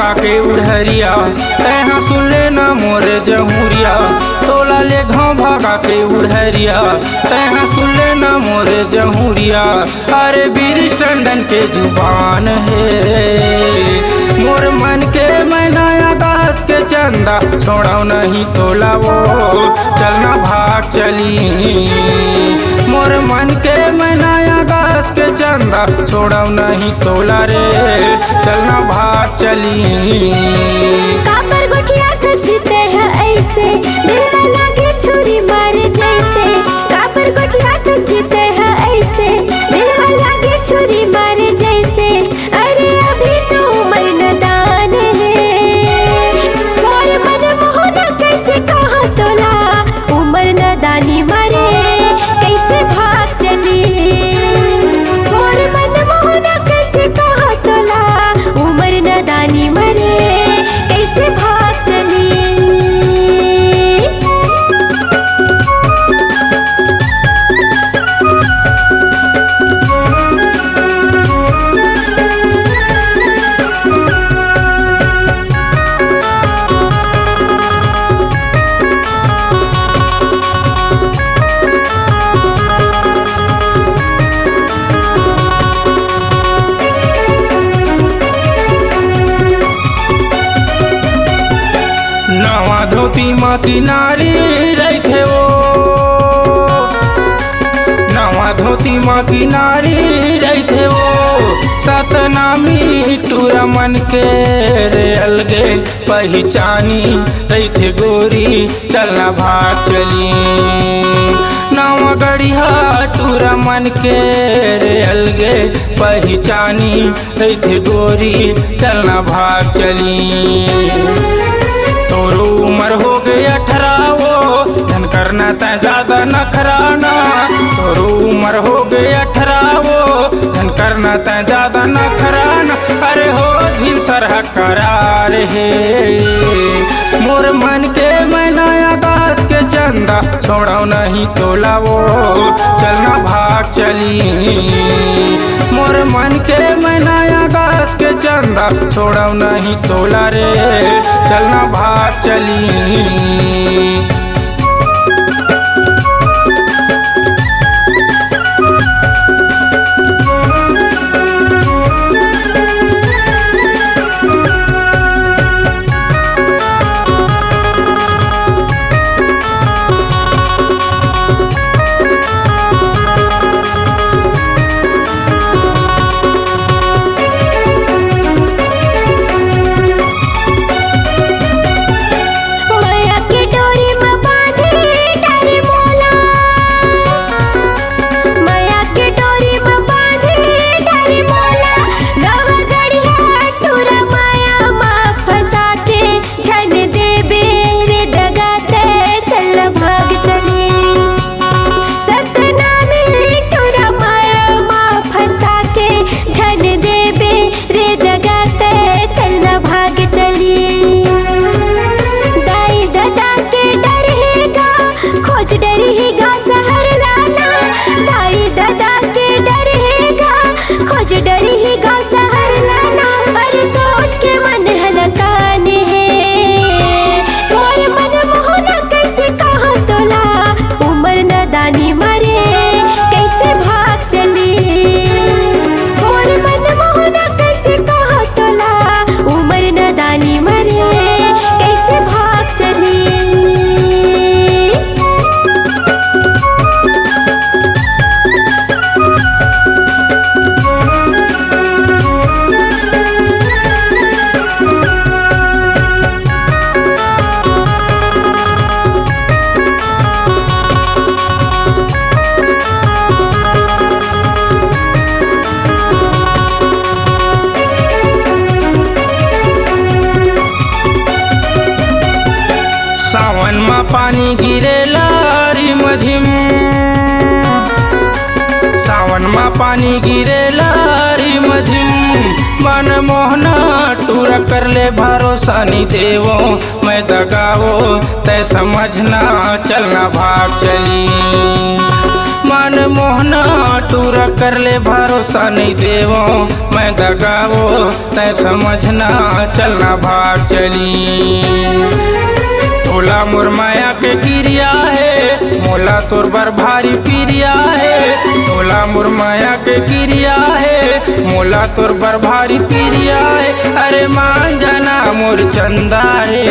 भागा के उड़हरिया, तैहा सुन लेना मोरे जहुरिया। तोला ले घाव भागा के उड़हरिया, तैहा सुन लेना मोरे जहुरिया। अरे बीरी टंडन के जुबान है, मोर मन के मैनाया दास के चंदा, छोड़ो नहीं तोला वो चलना भाग चली। मोर मन के मैनाया दास के चंदा, छोड़ो नहीं तोला रे चलना भाग चली। कापर गोटिया खचते हैं ऐसे, दिल में लगे छुरी मारे जैसे। कापर गोटिया खचते हैं ऐसे, दिल में लगे छुरी मारे जैसे। अरे अभी तो उम्र नादान है, मोर मन मोहना कैसे कहा तोला, उम्र नादानी मारे कैसे भाग चली। मोर मन मोहना कैसे कहा तोला, उम्र नादानी मारे कैसे भाग चली। नवा धोती माँ किनारी रखे वो, नवा धोती माँ किनारी रखे वो। सतनामी टूरा मन के रे अलगे पहचानी रखे गोरी, चलना भाग चली। नवा गढ़िया टूरा मन के रे अलगे पहचानी रखे गोरी, चलना भाग चली। तोरो उम्र हो गई 18 वो, धन करना तय ज्यादा नखराना। तोरो उम्र हो गई 18 वो, धन करना तय ज्यादा नखराना। अरे हो भी सरह करार है, मोर मन के मैनाया दास के चंदा, छोड़ो नहीं तोला वो चलना भाग चली। मोर मन के मैनाया दास के चंदा, छोड़ो नहीं तोला रे चलना भाग चली। सावन में पानी गिरेला रिम झिम, सावन में पानी गिरेला रिम झिम। मन मोहना टूरा कर ले भरोसा नहीं देवो, मैं दगावो तय समझना चलना भाग चली। मन मोहना टूरा कर ले भरोसा नहीं देवो मैं दगावो तय समझना चलना भाग चली। तोला मोर माया के गिरिया है मोला तोर बर भारी पिरिया है। तोला मोर माया के गिरिया है मोला तोर बर भारी पिरिया है। अरे मान जाना मोर चंदा है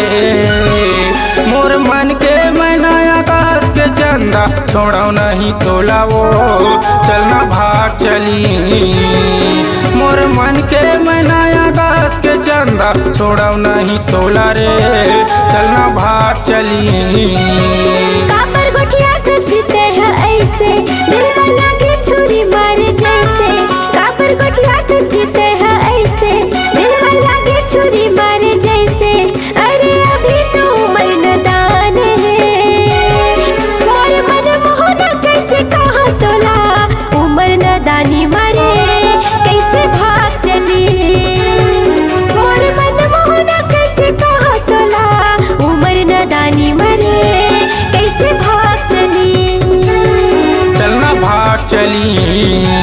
मोर मन के मैना आकाश के चंदा छोड़ो नहीं तोला वो चलना भाग चली। मोर मन के मैना आकाश के चंदा छोड़ो नहीं तोला रे चलना भाग चली। कापर गोठिया खचते हैं ऐसे दिल में लगे छुरी मारे जैसे। कापर गोठिया खचते हैं ऐसे दिल में लगे छुरी मारे जैसे। अरे अभी तो उम्र नादान है और मन मोहना कैसे कहा तोला उम्र नादानी मारे कैसे भाग चली। और मन मोहना कैसे कहा तोला उम्र नादानी मारे कैसे भाग चली। चलना भाग चली।